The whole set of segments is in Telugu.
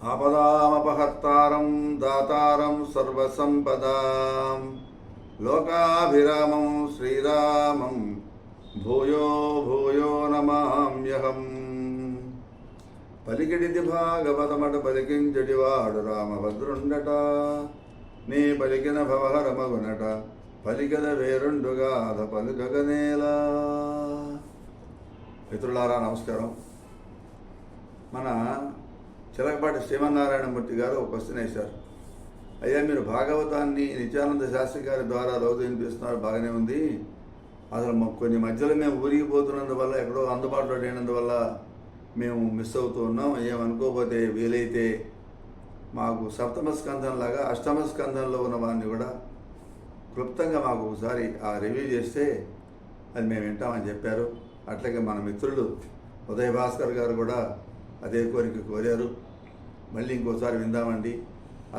ఆపదామపహర్తారం దాతారం సర్వసంపదాం లోకాభిరామం శ్రీరామం భూయో భూయో నమామ్యహం. పలికిడిది భాగవతమట పలికించడివాడు రామభద్రుండట, నీ పలికిన భవహరమగునట, పలికద వేరుండుగాథ పలుకగనేలా. మిత్రులారా నమస్కారం. మన చిలకపాటి శ్రీమన్నారాయణమూర్తి గారు ఒక క్వశ్చన్ వేశారు. అయ్యా, మీరు భాగవతాన్ని నిత్యానంద శాస్త్రి గారి ద్వారా రోజు వినిపిస్తున్నారు, బాగానే ఉంది. అసలు కొన్ని మధ్యలో మేము ఊరిగిపోతున్నందువల్ల, ఎక్కడో అందుబాటులో లేనందువల్ల మేము మిస్ అవుతూ ఉన్నాం. ఏమనుకోకపోతే వీలైతే మాకు సప్తమ స్కంధంలాగా అష్టమ స్కంధంలో ఉన్న వారిని కూడా క్లుప్తంగా మాకు ఒకసారి ఆ రివ్యూ చేస్తే అది మేము వింటామని చెప్పారు. అట్లాగే మన మిత్రులు ఉదయ భాస్కర్ గారు కూడా అదే కోరిక కోరారు. మళ్ళీ ఇంకోసారి విందామండి,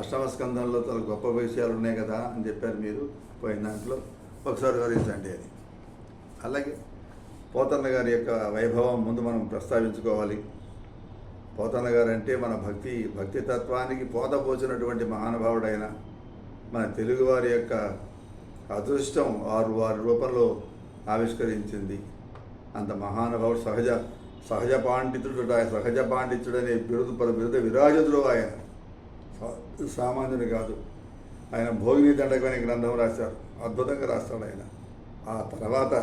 అష్టమ స్కంధంలో చాలా గొప్ప విషయాలు ఉన్నాయి కదా అని చెప్పారు. మీరు పోయిన దాంట్లో ఒకసారి వివరించండి అని. అలాగే పోతన్న గారి యొక్క వైభవం ముందు మనం ప్రస్తావించుకోవాలి. పోతన్న గారు అంటే మన భక్తి తత్వానికి పోత పోసినటువంటి మహానుభావుడైన మన తెలుగువారి యొక్క అదృష్టం వారి రూపంలో ఆవిష్కరించింది. అంత మహానుభావుడు, సహజ పాండిత్యుడు అనే బిరుద విరాజుడు. ఆయన సామాన్యుడు కాదు. ఆయన భోగిని దండకం అనే గ్రంథం రాశారు, అద్భుతంగా రాస్తాడు ఆయన. ఆ తర్వాత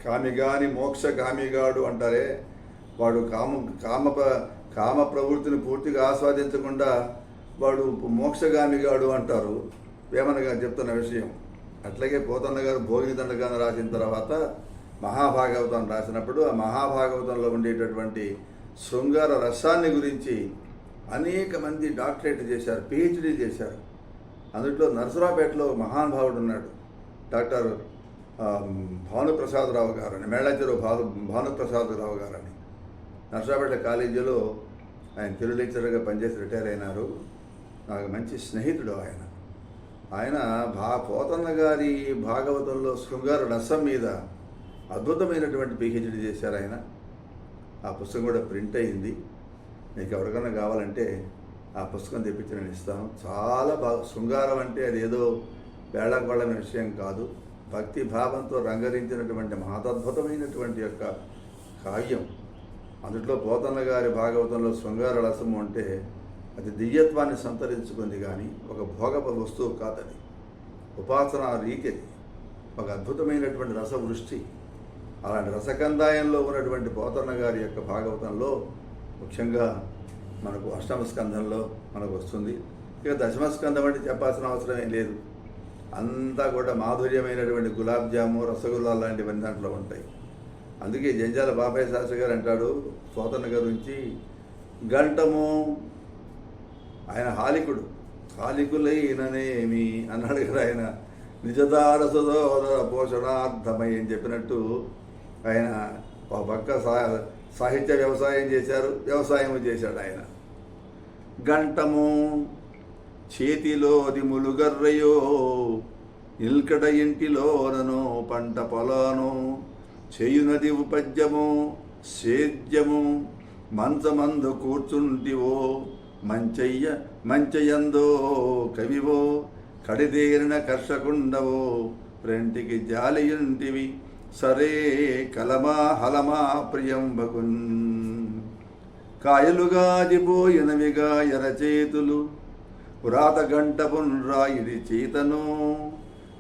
కామిగాని మోక్ష కామిగాడు అంటారే, వాడు కామ ప్రవృత్తిని పూర్తిగా ఆస్వాదించకుండా వాడు మోక్షగామిగాడు అంటారు, వేమన గారు చెప్తున్న విషయం. అట్లాగే పోతన్న గారు భోగిని దండకాన్ని రాసిన తర్వాత మహాభాగవతం రాసినప్పుడు ఆ మహాభాగవతంలో ఉండేటటువంటి శృంగార రసాన్ని గురించి అనేక మంది డాక్టరేట్ చేశారు, పిహెచ్డీ చేశారు. అందులో నరసరావుపేటలో మహానుభావుడు ఉన్నాడు, డాక్టర్ భానుప్రసాదరావు గారని, మేళచెరువు భానుప్రసాదరావు గారని. నరసరావుపేట కాలేజీలో ఆయన తెలుగు లెక్చరర్గా పనిచేసి రిటైర్ అయినారు. నాకు మంచి స్నేహితుడు ఆయన పోతన్న గారి భాగవతంలో శృంగార రసం మీద అద్భుతమైనటువంటి పిహెచ్డీ చేశారు ఆయన. ఆ పుస్తకం కూడా ప్రింట్ అయింది. మీకు ఎవరికైనా కావాలంటే ఆ పుస్తకం తెప్పించి నేను ఇస్తాను. చాలా బాగా, శృంగారం అంటే అది ఏదో వేళాకోళమైన విషయం కాదు, భక్తి భావంతో రంగరించినటువంటి మహదద్భుతమైనటువంటి యొక్క కావ్యం. అందులో పోతన్న గారి భాగవతంలో శృంగార రసము అంటే అది దివ్యత్వాన్ని సంతరించుకుంది, కానీ ఒక భోగ వస్తువు కాదని, ఉపాసన రీతి, ఒక అద్భుతమైనటువంటి రసవృష్టి. అలాంటి రసకందాయంలో ఉన్నటువంటి పోతన్న గారి యొక్క భాగవతంలో ముఖ్యంగా మనకు అష్టమ స్కంధంలో మనకు వస్తుంది. ఇక దశమ స్కంధం అంటే చెప్పాల్సిన అవసరమే లేదు. అంతా కూడా మాధుర్యమైనటువంటి గులాబ్ జాము, రసగుల్లా లాంటివన్నీ దాంట్లో ఉంటాయి. అందుకే జంజాల బాబాయ్ శాస్త్రి గారు అంటాడు పోతన్న గారి గురించి, గంటము ఆయన హాలికులైననేమి అన్నాడు కదా ఆయన. నిజదార సుధోదర పోషణార్థమై అని చెప్పినట్టు ఆయన ఒక పక్క సాహిత్య వ్యవసాయం చేశాడు ఆయన. గంటము చేతిలోది ములుగర్రయో, ఇల్కడ ఇంటిలోనను పంట పొలాను, చేయునది ఉపద్యము సేద్యము, మంచమందు కూర్చుంటివో మంచయందో కవివో, కడిదేరిన కర్షకుండవో రెంటికి జాలియుంటివి, సరే కలమా హలమా ప్రియంబకున్. కాయలుగా జిపోయినవిగా ఎరచేతులు, పురాత గంటపున్ రాయిడి చేతను,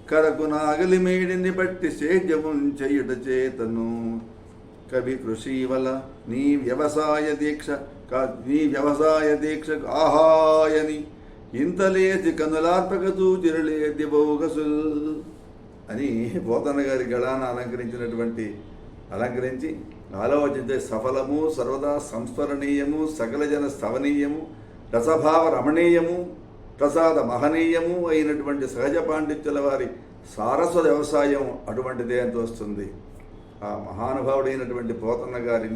కరకు నాగలి మేడిని బట్టి సేద్యముంచెయుట చేతను. కవి కృషివల నీ వ్యవసాయ దీక్ష ఆహాయని, ఇంతలేతి కనులార్పక చూచిరలేతి బోగసుల్ అని పోతన్న గారి గళాన్ని అలంకరించి ఆలోచించే సఫలము, సర్వదా సంస్మరణీయము, సకల జన స్థవనీయము, రసభావ రమణీయము, ప్రసాద మహనీయము అయినటువంటి సహజ పాండిత్యుల వారి సారస్వత వ్యవసాయం అటువంటిదే అని వస్తుంది. ఆ మహానుభావుడైనటువంటి పోతన్న గారి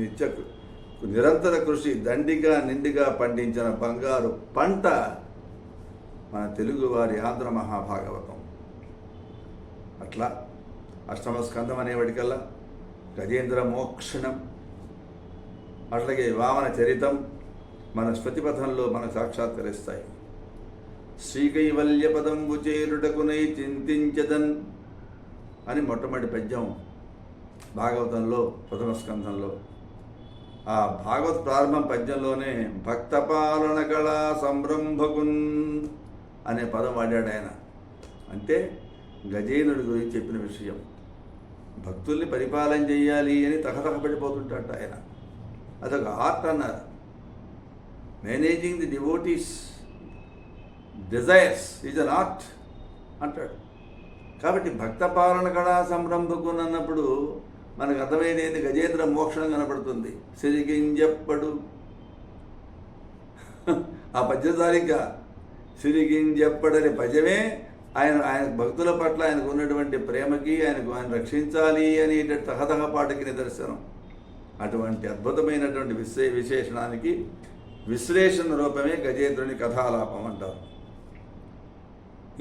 నిరంతర కృషి దండిగా నిండిగా పండించిన బంగారు పంట మన తెలుగువారి ఆంధ్ర మహాభాగవతం. అట్లా అష్టమ స్కంధం అనేవాడికల్లా గజేంద్ర మోక్షణం, అట్లాగే వామన చరితం, మన స్మృతిపథంలో మనకు సాక్షాత్కరిస్తాయి. శ్రీకైవల్య పదంబు చేరుటకునై చింతించదన్ అని మొట్టమొదటి పద్యం భాగవతంలో ప్రథమ స్కంధంలో. ఆ భాగవత ప్రారంభం పద్యంలోనే భక్తపాలన కళా సంరంభకున్ అనే పదం వాడాడు ఆయన. అంటే గజేంద్రుడి గురించి చెప్పిన విషయం. భక్తుల్ని పరిపాలన చేయాలి అని తహతహపడిపోతుంటాడు ఆయన. అదొక ఆర్ట్ అన్నారు. Managing the devotees desires is an art అంటాడు. కాబట్టి భక్త పాలన కళా సంరంభకున్ అన్నప్పుడు మనకు అర్థమైనది గజేంద్ర మోక్షం కనపడుతుంది. సిరిగింజెప్పడు ఆ పద్యసారిగా సిరిగింజెప్పడని పద్యమే ఆయన భక్తుల పట్ల ఆయనకు ఉన్నటువంటి ప్రేమకి, ఆయన రక్షించాలి అనేటువంటి తహతహపాటుకి నిదర్శనం. అటువంటి అద్భుతమైనటువంటి విశేషణానికి విశ్లేషణ రూపమే గజేంద్రుని కథాలాపం అంటారు.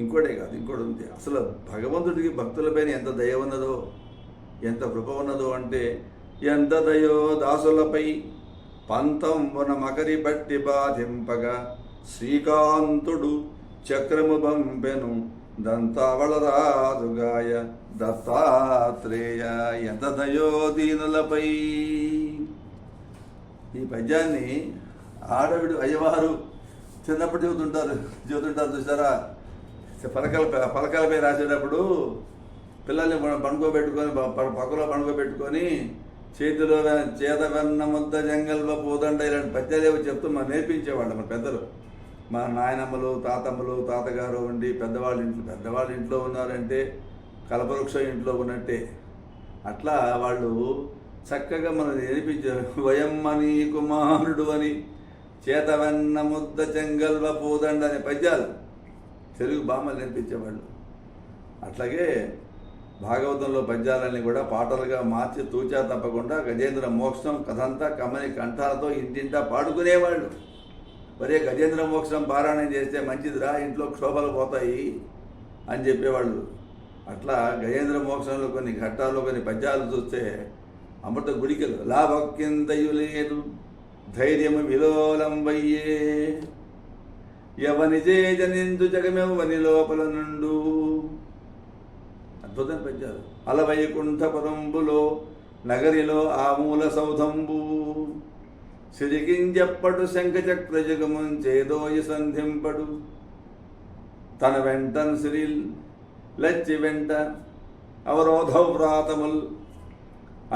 ఇంకోటే కాదు, ఇంకోటి ఉంది. అసలు భగవంతుడికి భక్తులపైన ఎంత దయ ఉన్నదో, ఎంత కృప ఉన్నదో అంటే, ఎంత దయో దాసులపై పంతంబున మకరి బట్టి బాధింపగా శ్రీకాంతుడు చక్రము బంపెను దంతావళరాజుగాయ దత్తాత్రేయ ఎంత దయో దీనులపై. ఈ పద్యాన్ని ఆడవిడు అయ్యవారు చిన్నప్పుడు చదువుతుంటారు చూసారా. పలకలపై రాసేటప్పుడు పిల్లల్ని పండుకోబెట్టుకొని పక్కలో పండుకోబెట్టుకొని చేతిలో చేత వెన్న ముద్ద జంగల్వ పూదండ ఇలాంటి పద్యాలు చెప్తూ మనం నేర్పించేవాళ్ళు మన పెద్దలు. మా నాయనమ్మలు, తాతమ్మలు, తాతగారు ఉండి పెద్దవాళ్ళ ఇంట్లో ఉన్నారంటే కల్పవృక్ష ఇంట్లో ఉన్నట్టే. అట్లా వాళ్ళు చక్కగా మనం నేర్పించారు. వయమ్మని కుమారుడు అని, చేతవెన్న ముద్ద చెంగల్వ పూదండ అనే పద్యాలు తెలుగు బామ్మలు నేర్పించేవాళ్ళు. అట్లాగే భాగవతంలో పద్యాలన్నీ కూడా పాటలుగా మార్చి తూచా తప్పకుండా గజేంద్ర మోక్షం కథంతా కమ్మని కంఠాలతో ఇంటింటా పాడుకునేవాళ్ళు. మరే గజేంద్ర మోక్షం పారాయణం చేస్తే మంచిదిరా, ఇంట్లో క్షోభలు పోతాయి అని చెప్పేవాళ్ళు. అట్లా గజేంద్ర మోక్షంలో కొన్ని ఘట్టాల్లో కొన్ని పద్యాలు చూస్తే అమృత గుడికలు లాభక్కింతయు లేదు ధైర్యము విలోలంబయ్యే ఎవని జనిందు జగమెవ్వని లోపల నుండు. అద్భుతమైన పద్యాలు. అలవైకుంఠపురంబులో నగరిలో ఆమూల సౌధంబు సిరిగింజెప్పడు శంఖచక్రజగముంచేదోయి సంధింపడు తన వెంటన్ సిరిల్ లచ్చి వెంట అవరోధవ్రాతముల్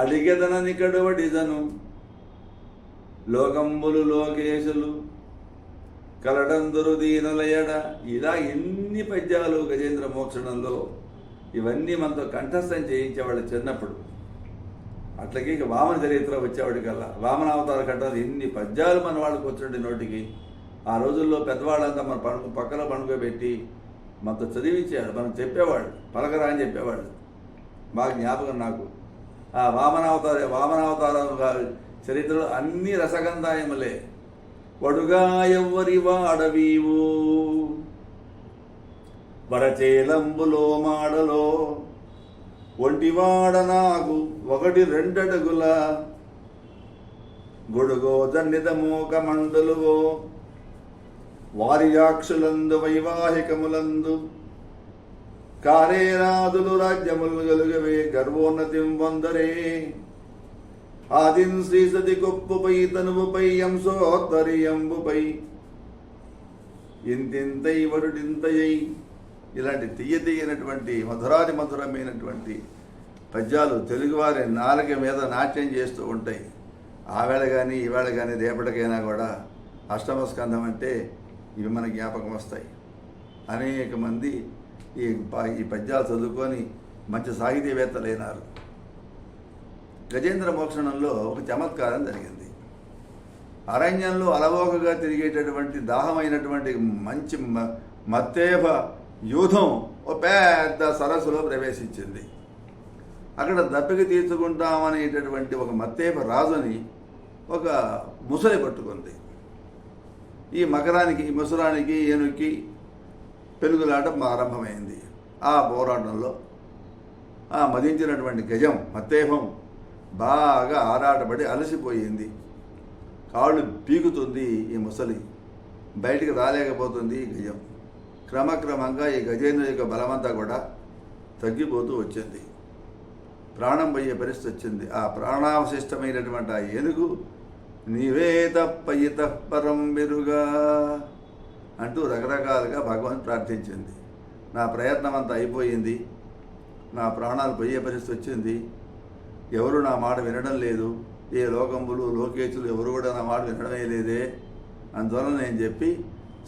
అడిగెదన నికడువడిదను లోకంబులు లోకేశులు కలడందురు దీనులయడ. ఇలా ఎన్ని పద్యాలు గజేంద్ర మోక్షణంలో. ఇవన్నీ మనతో కంఠస్థం చేయించేవాళ్ళు చిన్నప్పుడు. అట్లాగే ఇక వామన చరిత్ర వచ్చేవాడి కల్లా వామన అవతార ఘట్టాలు ఎన్ని పద్యాలు మన వాళ్ళకి వచ్చినట్టు నోటికి. ఆ రోజుల్లో పెద్దవాళ్ళంతా మన పక్కన పండుకోబెట్టి మనతో చదివించేవాడు, మనం చెప్పేవాళ్ళు, పలకరా అని చెప్పేవాళ్ళు. బాగా జ్ఞాపకం నాకు. ఆ వామనావతార చరిత్రలో అన్ని రసగంధాయములే. వడుగా ఎవ్వరి వాడవీవు వడచేలంబులో మాడలో ఒంటివాడ నాకు 1-2 అడుగుల గొడుగో జన్నితమూక మండలువో వారియాక్షులందు వైవాహికములందు కారేరాదులు రాజ్యములు గలుగవే గర్వోన్నతిం వందరే ఆదిన్ శ్రీసతి కొప్పుపై తనువుపై అంశోత్తరియంబుపై ఇంతింతై వరుడింతయై. ఇలాంటి తీయనటువంటి మధురమైనటువంటి పద్యాలు తెలుగువారి నాలుక మీద నాట్యం చేస్తూ ఉంటాయి. ఆవేళ కానీ ఈవేళ కానీ రేపటికైనా కూడా అష్టమ స్కంధం అంటే ఇవి మన జ్ఞాపకం వస్తాయి. అనేక మంది ఈ పద్యాలు చదువుకొని మంచి సాహితీవేత్తలైనారు. గజేంద్ర మోక్షణంలో ఒక చమత్కారం జరిగింది. అరణ్యంలో అలవోకగా తిరిగేటటువంటి దాహమైనటువంటి మంచి మత్తేభ యూధం ఓ పెద్ద సరస్సులో ప్రవేశించింది. అక్కడ దప్పిక తీర్చుకుంటామనేటటువంటి ఒక మత్తేభ రాజుని ఒక ముసలి పట్టుకుంది. ఈ మకరానికి, ఈ ముసలానికి, ఏనుక్కి పెనుగులాట ఆరంభమైంది. ఆ పోరాటంలో ఆ మదించినటువంటి గజం మత్తేభం బాగా ఆరాటపడి అలసిపోయింది. కాళ్ళు పీకుతుంది ఈ ముసలి, బయటికి రాలేకపోతుంది ఈ గజం. క్రమక్రమంగా ఈ గజేంద్రుడి యొక్క బలమంతా కూడా తగ్గిపోతూ వచ్చింది. ప్రాణం పోయే పరిస్థితి వచ్చింది. ఆ ప్రాణావశిష్టమైనటువంటి ఆ ఏనుగు నీవే తప్ప ఇతః పరం వెరుగా అంటూ రకరకాలుగా భగవంతుని ప్రార్థించింది. నా ప్రయత్నం అంతా అయిపోయింది, నా ప్రాణాలు పోయే పరిస్థితి వచ్చింది, ఎవరు నా మాట వినడం లేదు, ఏ లోకంబులు లోకేశులు ఎవరు కూడా నా మాట వినడమే లేదే, అందువలన నేను చెప్పి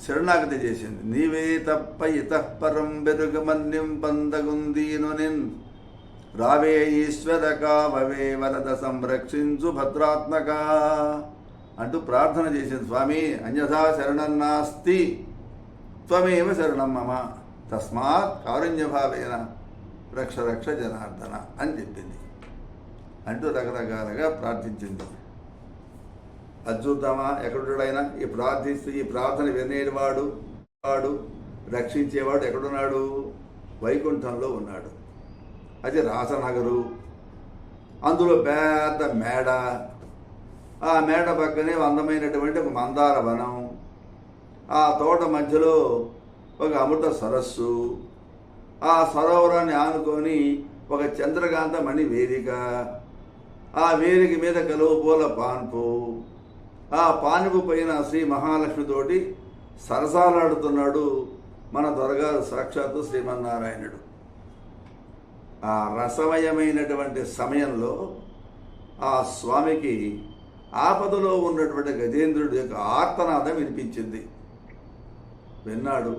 శరణాగతి చేసింది. నీవే తప్ప ఇతః పరం వెరుగమన్యం పందగుందీను నిన్ రావే ఈశ్వర కావవే వరద సంరక్షించు భద్రాత్మక అంటూ ప్రార్థన చేసింది. స్వామి అన్యథా శరణం నాస్తి త్వమేవ శరణం మమ తస్మాత్ కారుణ్యభావేన రక్ష రక్ష జనార్దన అని చెప్పింది. అంటూ రకరకాలుగా ప్రార్థించింది. అద్భుతమా ఎక్కడున్నాడైనా ఈ ప్రార్థిస్తూ ఈ ప్రార్థన వినేవాడు వాడు రక్షించేవాడు ఎక్కడున్నాడు? వైకుంఠంలో ఉన్నాడు. అది రాసనగరు. అందులో పెద్ద మేడ, ఆ మేడ పక్కనే అందమైనటువంటి ఒక మందార వనం, ఆ తోట మధ్యలో ఒక అమృత సరస్సు, ఆ సరోవరాన్ని ఆనుకొని ఒక చంద్రకాంత మణి వేదిక, ఆ వేదిక మీద కలువ పూల పాన్పు, ఆ పానుపు పైన శ్రీ మహాలక్ష్మితోటి సరసాలాడుతున్నాడు మన దొరగారు సాక్షాత్తు శ్రీమన్నారాయణుడు. ఆ రసమయమైనటువంటి సమయంలో ఆ స్వామికి ఆపదలో ఉన్నటువంటి గజేంద్రుడి యొక్క ఆర్తనాదం వినిపించింది. విన్నాడు.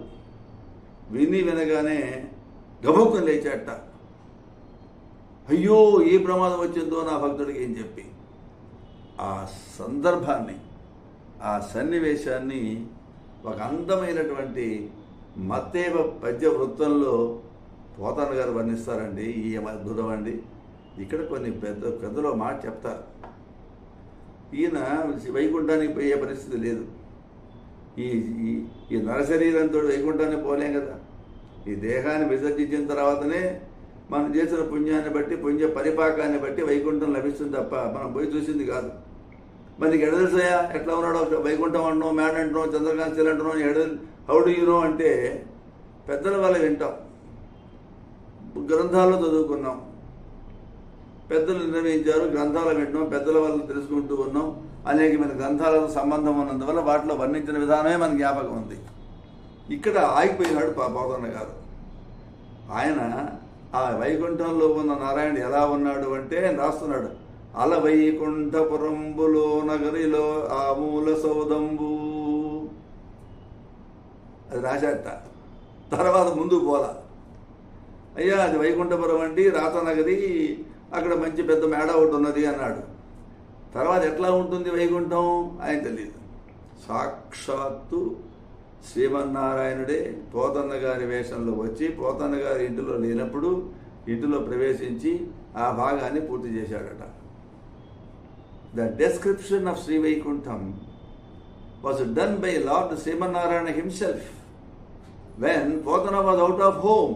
వినగానే గబుక్కుని లేచాట. అయ్యో ఏ ప్రమాదం వచ్చిందో నా భక్తుడికి ఏం చెప్పి ఆ సందర్భాన్ని, ఆ సన్నివేశాన్ని ఒక అందమైనటువంటి మత్తేవ పద్య వృత్తంలో పోతన్న గారు వర్ణిస్తారండి. ఈ అద్భుతం అండి. ఇక్కడ కొన్ని పెద్దలో మాట చెప్తారు. ఈయన వైకుంఠానికి పోయే పరిస్థితి లేదు. ఈ నరశరీరంతో వైకుంఠానికి పోలేం కదా. ఈ దేహాన్ని విసర్జించిన తర్వాతనే మనం చేసిన పుణ్యాన్ని బట్టి, పుణ్య పరిపాకాన్ని బట్టి వైకుంఠం లభిస్తుంది తప్ప మనం పోయి చూసింది కాదు. మనకి ఎడదలుసయా ఎట్లా ఉన్నాడో, వైకుంఠం అంటున్నాం, మేడ అంటున్నాం, చంద్రకాంత్ అంటున్నాం, హౌ డు యు నో అంటే పెద్దల వల్ల వింటాం, గ్రంథాల్లో చదువుకున్నాం, పెద్దలు నిర్ణయించారు, గ్రంథాలు వింటున్నాం, పెద్దల వల్ల తెలుసుకుంటూ ఉన్నాం. అనేకమైన గ్రంథాలతో సంబంధం ఉన్నందువల్ల వాటిలో వర్ణించిన విధానమే మన జ్ఞాపకం ఉంది. ఇక్కడ ఆగిపోయినాడు పోతన్న గారు. ఆయన ఆ వైకుంఠంలో ఉన్న నారాయణుడు ఎలా ఉన్నాడు అంటే రాస్తున్నాడు. అల వైకుంఠపురంబులో నగరిలో ఆ మూల సౌదంబు అది రాశాట. తర్వాత ముందుకు పోలా. అయ్యా అది వైకుంఠపురం అండి, రాతనగరి, అక్కడ మంచి పెద్ద మేడ ఒకటి ఉన్నది అన్నాడు. తర్వాత ఎట్లా ఉంటుంది వైకుంఠం ఆయన తెలియదు. సాక్షాత్తు శ్రీమన్నారాయణుడే పోతన్న గారి వేషంలో వచ్చి పోతన్న గారి ఇంటిలో లేనప్పుడు ఇంటిలో ప్రవేశించి ఆ భాగాన్ని పూర్తి చేశాడట. The description of Shri Vaikuntham was done by lord Shrimannarayana himself when Potana was out of home.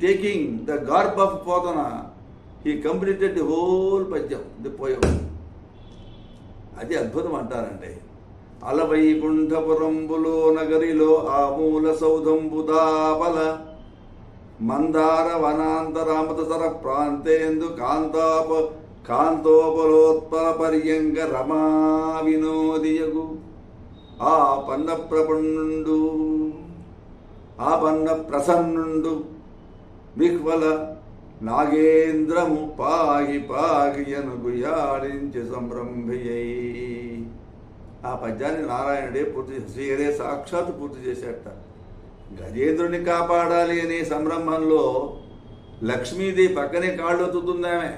taking the garb of Potana, he completed the whole padyam, the poem. అది అద్భుతం అంటారండి. అలవైకుంఠపురంబులో నగరిలో ఆమూల సౌధంబుదాపల మందార వనాంతరామత సర ప్రాంతేందు కాంతోపలోత్పల పర్యంక రమా వినోదియగు ఆ పన్న ప్రసన్నుండు విహ్వల నాగేంద్రము పాగి పాగియను గుయాడించి సంరంభయ్యై. ఆ పద్యాన్ని నారాయణుడే శ్రీహరే సాక్షాత్తు పూర్తి చేశాట. గజేంద్రుని కాపాడాలి అనే సంరంభంలో లక్ష్మీదేవి పక్కనే కాళ్ళు ఒత్తుతుంది. ఆమె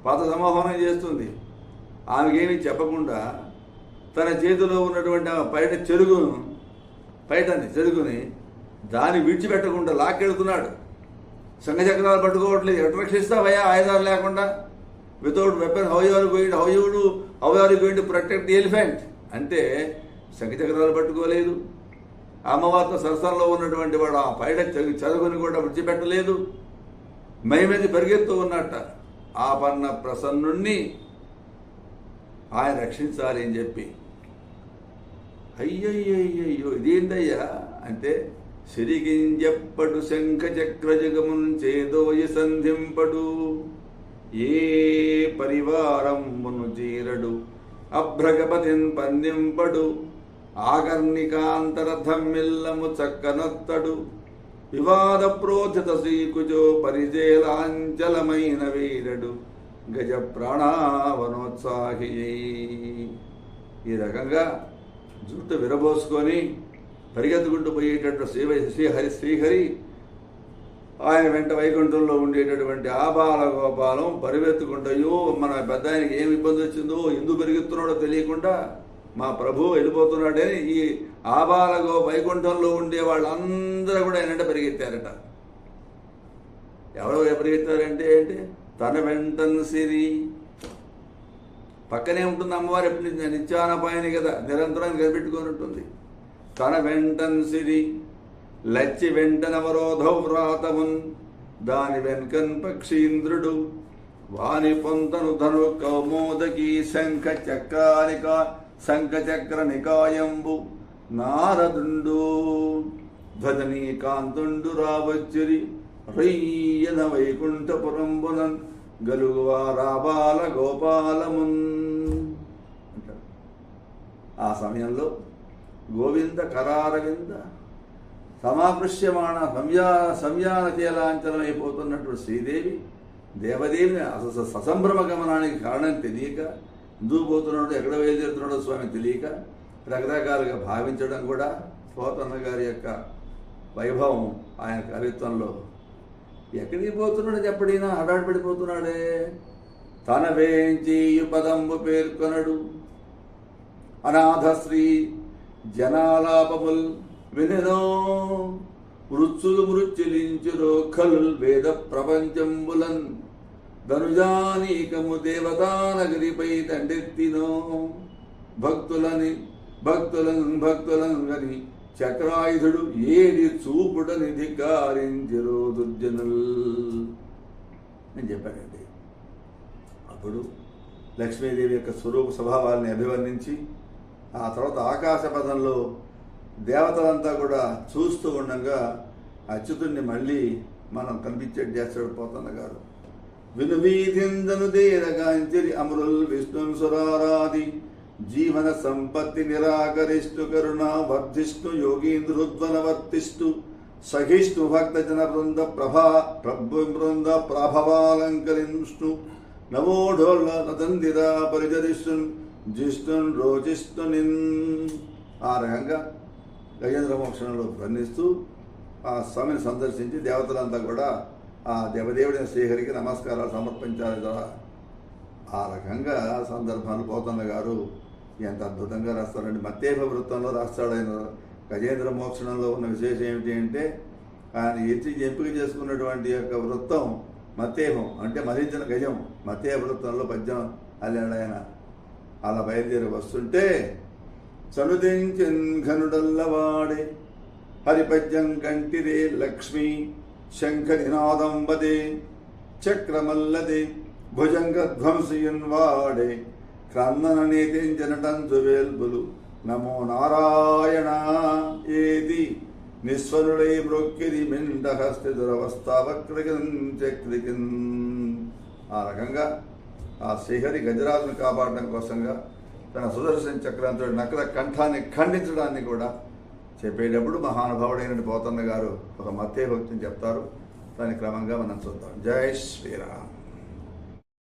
పాత సమోహనం చేస్తుంది. ఆమెకేమీ చెప్పకుండా తన చేతిలో ఉన్నటువంటి చెరుగుని దాన్ని విడిచిపెట్టకుండా లాక్కెడుతున్నాడు. సంఘచక్రాలు పట్టుకోవట్లేదు. ఎటు రక్షిస్తావయ్యా ఆయుధాలు లేకుండా? Without weapon how you are going to protect the elephant అంటే సంఘచక్రాలు పట్టుకోలేదు. అమ్మవారితో సరసంలో ఉన్నటువంటి వాడు ఆ పైడ చెరుగుని కూడా విడిచిపెట్టలేదు. మై మీద పరిగెత్తూ ఉన్నట్ట. ఆ పన్న ప్రసన్నుణ్ణి ఆయన రక్షించాలి అని చెప్పి. అయ్యయ్యయ్యో ఇదేందయ్యా అంటే, సిరిగింజప్పడు శంఖ చక్రజగమున్ చేదోయి సంధింపడు, ఏ పరివారమును చీరడు అభ్రగపతిన్ పందింపడు, ఆకర్ణికాంతరథమ్మిల్లము చక్కనొత్తడు, వివాద ప్రోచిత శ్రీకుజో పరిజేలాంచలమైన వీరడు, గజ ప్రాణావనోత్సాహి. ఈ రకంగా జుట్టు విరబోసుకొని పరిగెత్తుకుంటూ పోయేటట్టు శ్రీహరి ఆయన వెంట వైకుంఠంలో ఉండేటటువంటి ఆబాల గోపాలం పరిగెత్తుకుంటాయో, మన పెద్ద ఆయనకి ఏమి ఇబ్బంది వచ్చిందో, ఎందుకు పరిగెత్తున్నాడో తెలియకుండా మా ప్రభు వెళ్ళిపోతున్నాడని ఈ ఆబాల వైకుంఠంలో ఉండే వాళ్ళందరూ కూడా ఆయనంటే పరిగెత్తారట. ఎవరో పరిగెత్తారంటే ఏంటి, తన వెంటన్ సిరి పక్కనే ఉంటుంది అమ్మవారు, ఎప్పుడు నిత్యానపాయని కదా, నిరంతరం కనిపెట్టుకొని ఉంటుంది. తన వెంటన్ సిరి లచ్చి వెంటనవరోధౌ వ్రాతమున్, దాని వెన్కన్ పక్షీంద్రుడు, వాని పొంతను ధను కౌమోదకి శంఖ చక్ర నికాయంబు, నారదుండు ధ్వజనీ కాంతుండు రావచ్చిరి, రయ్యన వైకుంఠపురంబునన్ గలుగువారాబాల గోపాలమున్ అంటారు. ఆ సమయంలో గోవింద కరారవింద సమాపృశ్యమాణ సంయానకేలాంచలమైపోతున్నటువంటి శ్రీదేవి దేవదేవిని ససంభ్రమ గమనానికి కారణం తెలియక, ఎందుకు పోతున్నాడో ఎక్కడ బయలుదేరుతున్నాడో స్వామి తెలియక రకరకాలుగా భావించడం కూడా పోతన్న గారి యొక్క వైభవం. ఆయన కవిత్వంలో ఎక్కడికి పోతున్నాడో చెప్పడినా హడాడిపడిపోతున్నాడే. తన వేంచేయు పదంబు పేర్కొనడు, అనాథశ్రీ జనాలాపముల్ వినెనో, మృత్సులు మృత్యులించురో ఖల్ వేద ప్రపంచంబులన్, ధనుజానీకము దేవతానగరిపై తండెత్తినో, భక్తులను గని చక్రాయుధుడు ఏది చూపుడని ధిక్కారించిరో దుర్జనుల్ అని చెప్పాడండి. అప్పుడు లక్ష్మీదేవి యొక్క స్వరూప స్వభావాల్ని అభివర్ణించి ఆ తర్వాత ఆకాశపథంలో దేవతలంతా కూడా చూస్తూ ఉండగా అచ్యుతుణ్ణి మళ్ళీ మనం కనిపించేట్టు చేస్తాడు పోతన్న గారు. వినువీధిందను దేరగాంచిరి అమరుల్ విష్ణు సురారాది, జీవన సంపత్తి నిరాకరిష్టు కరుణా వర్ధిష్ణు యోగీంద్రుద్వన వర్తిష్టు, సహిష్ణు భక్తజన బృంద బృంద ప్రభవాలంకరిష్ణు, నవోఢోళ్ళ నదందిరా పరిజరిష్ణున్ జిష్ణున్ రోజిష్ణునిన్. ఆ రకంగా గజేంద్ర మోక్షణంలో వర్ణిస్తూ ఆ స్వామిని సందర్శించి దేవతలంతా కూడా ఆ దేవదేవుడిని శ్రీహరికి నమస్కారాలు సమర్పించాలి కదా. ఆ రకంగా సందర్భాలు పోతన్న గారు ఎంత అద్భుతంగా రాస్తారండి. మత్తేభ వృత్తంలో రాస్తాడు ఆయన. గజేంద్ర మోక్షణంలో ఉన్న విశేషం ఏమిటి అంటే, ఆయన ఎంపిక చేసుకున్నటువంటి యొక్క వృత్తం మత్తేహం అంటే మరించిన గజం. మత్తేహ వృత్తంలో పద్యం అల్లాడు ఆయన. అలా బయలుదేరి వస్తుంటే, చనుదించెన్ ఘనుడల్లవాడే హరిపద్యం కంటిరే లక్ష్మీ, శంఖ నినాదం వదే చక్రమల్లదే, భుజంగధ్వంసియున్ వాడే క్రందన నేతించనటంచు వేల్బులు, నమో నారాయణ ఏది నిస్వరుడై మ్రొక్కిది మిండహస్తి దురవస్థావక్రికిన్ చక్రికిన్. ఆ రకంగా ఆ శ్రీహరి గజరాజును కాపాడడం కోసంగా తన సుదర్శన చక్రంతో నకల కంఠాన్ని ఖండించడాన్ని కూడా చెప్పేటప్పుడు మహానుభావుడైన పోతన్న గారు ఒక మత్తే భక్తిని చెప్తారు. దాని క్రమంగా మనం చూద్దాం. జై శ్రీరామ్.